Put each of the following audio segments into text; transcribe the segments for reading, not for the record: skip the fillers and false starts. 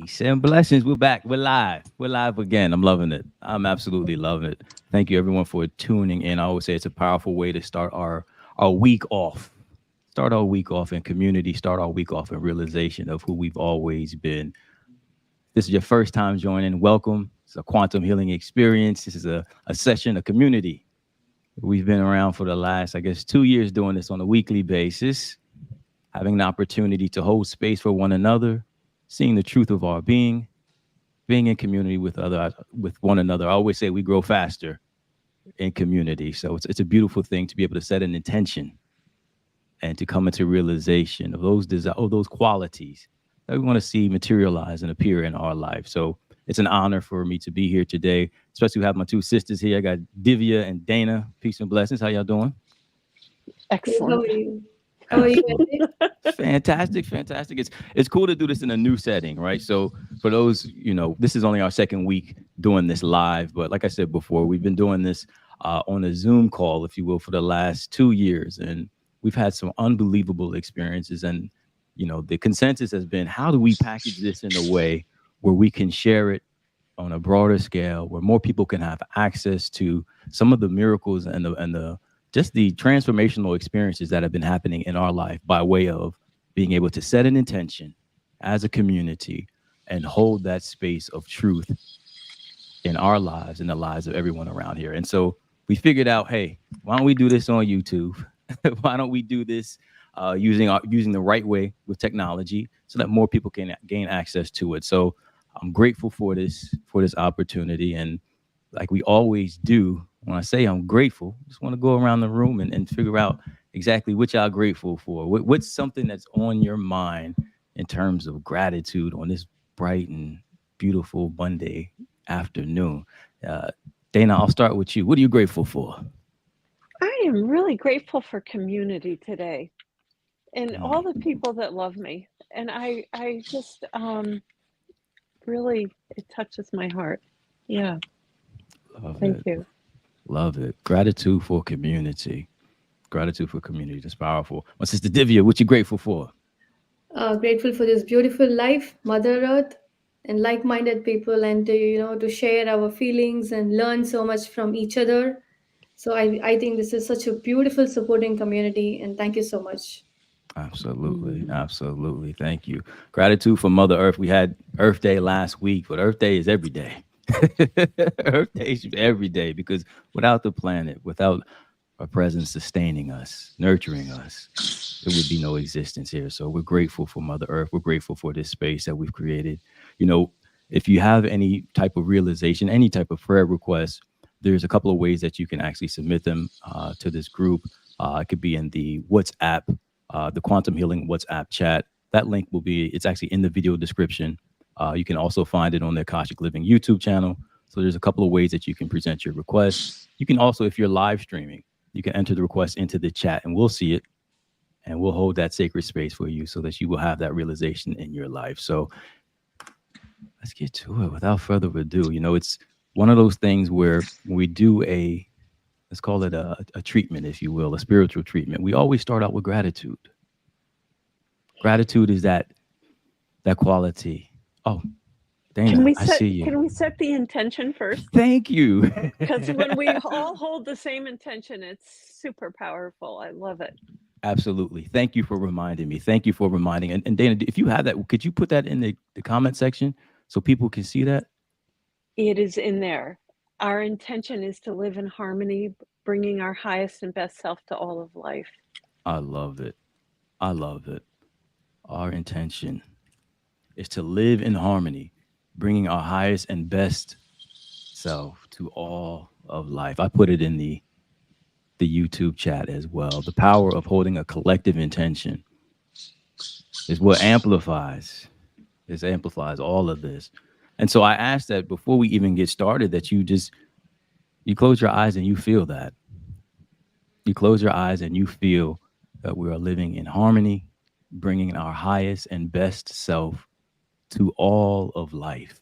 Peace and blessings. We're back. We're live. We're live again. I'm loving it. I'm absolutely loving it. Thank you everyone for tuning in. I always say it's a powerful way to start our week off. Start our week off in community, start our week off in realization of who we've always been. This is your first time joining. Welcome. It's a quantum healing experience. This is a session, a community. We've been around for the last, I guess, 2 years doing this on a weekly basis, having the opportunity to hold space for one another, seeing the truth of our being in community with one another. I always say we grow faster in community. So it's a beautiful thing to be able to set an intention and to come into realization of those qualities that we want to see materialize and appear in our life. So it's an honor for me to be here today, especially to have my two sisters here. I got Divya and Dana. Peace and blessings. How y'all doing? Excellent. How are you? How are you? Absolutely. Fantastic, fantastic. It's cool to do this in a new setting, right? So for those, this is only our second week doing this live, but like I said before, we've been doing this on a Zoom call, if you will, for the last 2 years, and we've had some unbelievable experiences. And the consensus has been, how do we package this in a way where we can share it on a broader scale, where more people can have access to some of the miracles and the just the transformational experiences that have been happening in our life by way of being able to set an intention as a community and hold that space of truth in our lives and the lives of everyone around here. And so we figured out, hey, why don't we do this on YouTube? Why don't we do this using the right way with technology so that more people can gain access to it? So I'm grateful for this opportunity, and like we always do, when I say I'm grateful, just want to go around the room and figure out exactly what y'all grateful for. What's something that's on your mind in terms of gratitude on this bright and beautiful Monday afternoon? Uh, Dana, I'll start with you. What are you grateful for? I am really grateful for community today and all the Mm, people that love me. And I just really, it touches my heart. Yeah, love thank it. you. Love it. Gratitude for community. Gratitude for community. That's powerful. My sister Divya, what you grateful for? Grateful for this beautiful life, Mother Earth, and like-minded people, and to share our feelings and learn so much from each other. So I think this is such a beautiful supporting community, and thank you so much. Absolutely. Mm. Absolutely. Thank you. Gratitude for Mother Earth. We had Earth Day last week, but Earth Day is every day. Earth Day is every day because without the planet, without a presence sustaining us, nurturing us, there would be no existence here. So we're grateful for Mother Earth. We're grateful for this space that we've created. You know, if you have any type of realization, any type of prayer request, there's a couple of ways that you can actually submit them to this group. It could be in the WhatsApp, the Quantum Healing WhatsApp chat. That link it's actually in the video description. You can also find it on the Akashic Living YouTube channel. So there's a couple of ways that you can present your request. You can also, if you're live streaming, you can enter the request into the chat and we'll see it and we'll hold that sacred space for you so that you will have that realization in your life. So let's get to it without further ado. It's one of those things where when we do let's call it a treatment, if you will, a spiritual treatment, we always start out with gratitude. Gratitude is that quality. Oh, Can Dana, we I set see can you. we set the intention first? Thank you. Because when we all hold the same intention, it's super powerful. I love it. Absolutely. Thank you for reminding me. Thank you for reminding. And Dana, if you have that, could you put that in the comment section so people can see that? It is in there. Our intention is to live in harmony, bringing our highest and best self to all of life. I love it. I love it. Our intention is to live in harmony, bringing our highest and best self to all of life. I put it in the YouTube chat as well. The power of holding a collective intention is what amplifies all of this. And so I asked that before we even get started, that you close your eyes and you feel that. You close your eyes and you feel that we are living in harmony, bringing our highest and best self to all of life,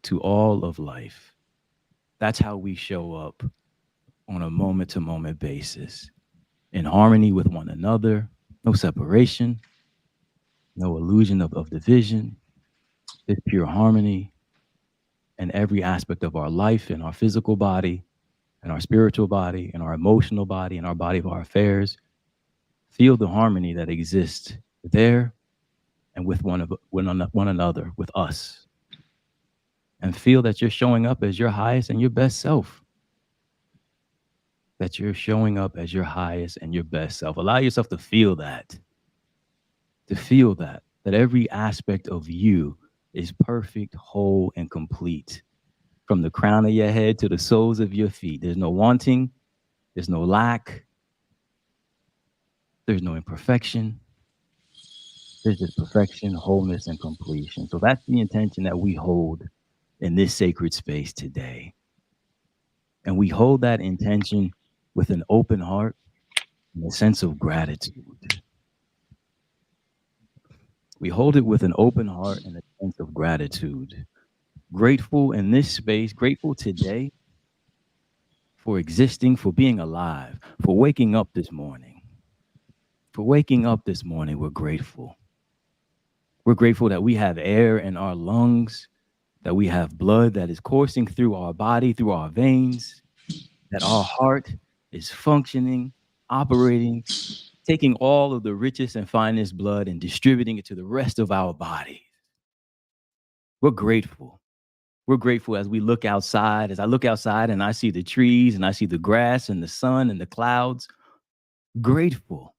to all of life. That's how we show up on a moment to moment basis, in harmony with one another, no separation, no illusion of division, this pure harmony in every aspect of our life, in our physical body, in our spiritual body, in our emotional body, in our body of our affairs. Feel the harmony that exists there and with one another, with us. And feel that you're showing up as your highest and your best self. That you're showing up as your highest and your best self. Allow yourself to feel that every aspect of you is perfect, whole, and complete. From the crown of your head to the soles of your feet. There's no wanting, there's no lack, there's no imperfection. There's just perfection, wholeness, and completion. So that's the intention that we hold in this sacred space today. And we hold that intention with an open heart and a sense of gratitude. We hold it with an open heart and a sense of gratitude. Grateful in this space, grateful today for existing, for being alive, for waking up this morning. For waking up this morning, we're grateful. We're grateful that we have air in our lungs, that we have blood that is coursing through our body, through our veins, that our heart is functioning, operating, taking all of the richest and finest blood and distributing it to the rest of our body. We're grateful. We're grateful as we look outside, as I look outside and I see the trees and I see the grass and the sun and the clouds. Grateful.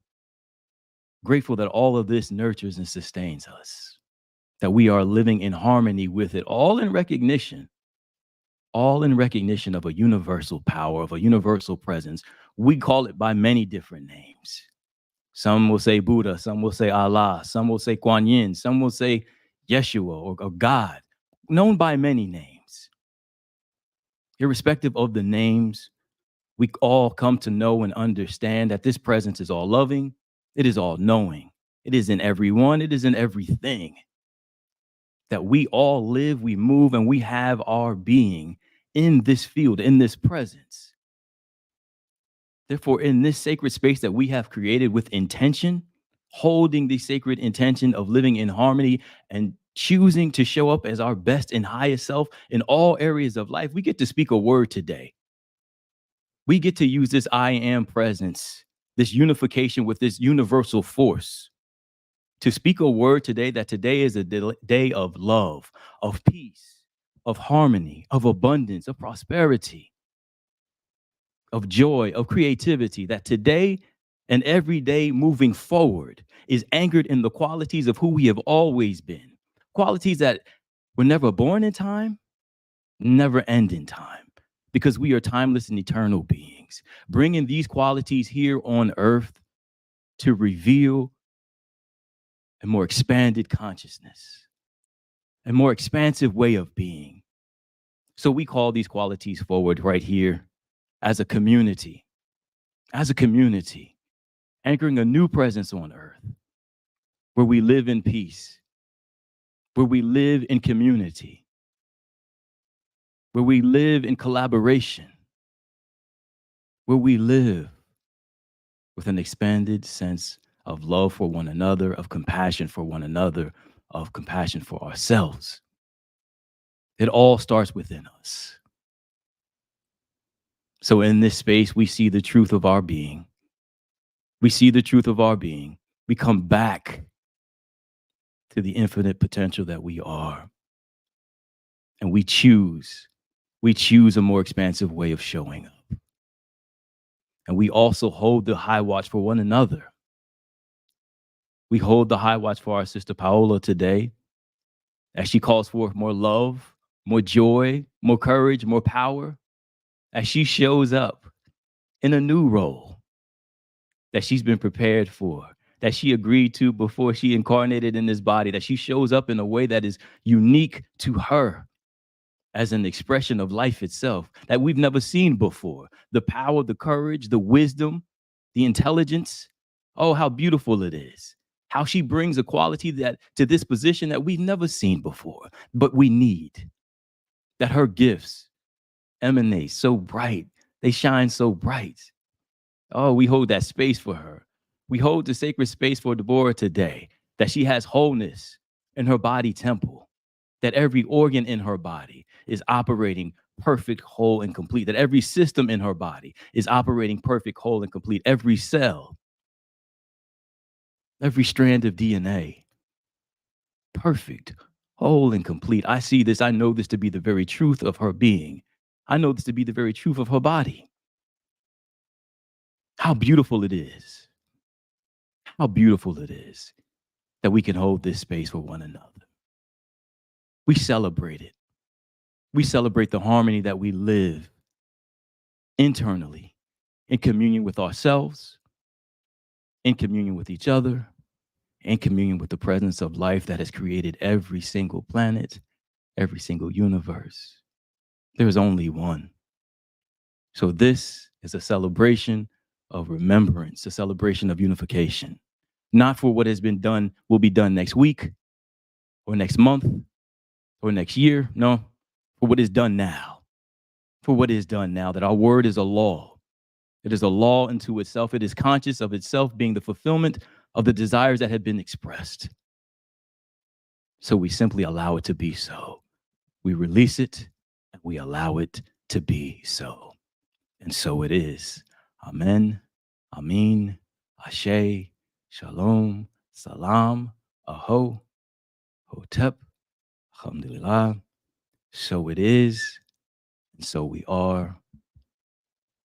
Grateful that all of this nurtures and sustains us, that we are living in harmony with it, all in recognition of a universal power, of a universal presence. We call it by many different names. Some will say Buddha, some will say Allah, some will say Kuan Yin, some will say Yeshua or God, known by many names. Irrespective of the names, we all come to know and understand that this presence is all loving, it is all knowing, it is in everyone, it is in everything. That we all live, we move, and we have our being in this field, in this presence. Therefore, in this sacred space that we have created with intention, holding the sacred intention of living in harmony and choosing to show up as our best and highest self in all areas of life, we get to speak a word today. We get to use this I am presence, this unification with this universal force to speak a word today that today is a day of love, of peace, of harmony, of abundance, of prosperity, of joy, of creativity, that today and every day moving forward is anchored in the qualities of who we have always been, qualities that were never born in time, never end in time, because we are timeless and eternal beings, bringing these qualities here on earth to reveal a more expanded consciousness, a more expansive way of being. So we call these qualities forward right here as a community, anchoring a new presence on earth where we live in peace, where we live in community, where we live in collaboration, where we live with an expanded sense of love for one another, of compassion for one another, of compassion for ourselves. It all starts within us. So in this space, we see the truth of our being. We see the truth of our being. We come back to the infinite potential that we are. And we choose a more expansive way of showing up. And we also hold the high watch for one another. We hold the high watch for our sister Paola today as she calls forth more love, more joy, more courage, more power, as she shows up in a new role that she's been prepared for, that she agreed to before she incarnated in this body, that she shows up in a way that is unique to her as an expression of life itself that we've never seen before. The power, the courage, the wisdom, the intelligence. Oh, how beautiful it is. How she brings a quality that to this position that we've never seen before, but we need. That her gifts emanate so bright. They shine so bright. Oh, we hold that space for her. We hold the sacred space for Deborah today, that she has wholeness in her body temple, that every organ in her body is operating perfect, whole, and complete, that every system in her body is operating perfect, whole, and complete, every cell, every strand of DNA, perfect, whole, and complete. I see this, I know this to be the very truth of her being. I know this to be the very truth of her body. How beautiful it is. How beautiful it is that we can hold this space for one another. We celebrate it. We celebrate the harmony that we live internally in communion with ourselves, in communion with each other, in communion with the presence of life that has created every single planet, every single universe. There's only one. So this is a celebration of remembrance, a celebration of unification, not for what has been done, will be done next week or next month or next year. No, for what is done now. For what is done now, that our word is a law. It is a law unto itself. It is conscious of itself being the fulfillment of the desires that have been expressed. So we simply allow it to be so. We release it and we allow it to be so. And so it is. Amen. Amin. Ashe. Shalom. Salam. Aho. Hotep. Alhamdulillah. So it is. And so we are.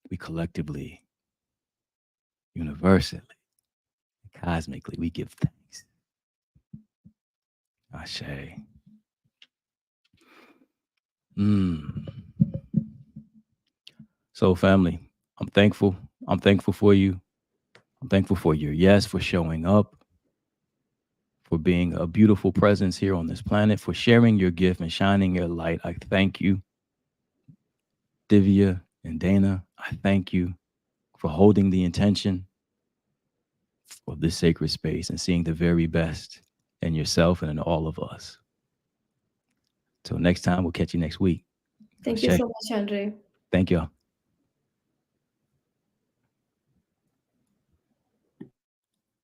We collectively, universally, cosmically, we give thanks. Ashe. So, family, I'm thankful. I'm thankful for you. I'm thankful for your yes, for showing up, for being a beautiful presence here on this planet, for sharing your gift and shining your light. I thank you, Divya and Dana. I thank you for holding the intention of this sacred space and seeing the very best in yourself and in all of us. Till next time, we'll catch you next week. Thank you Ashe. so much, Andre. Thank you.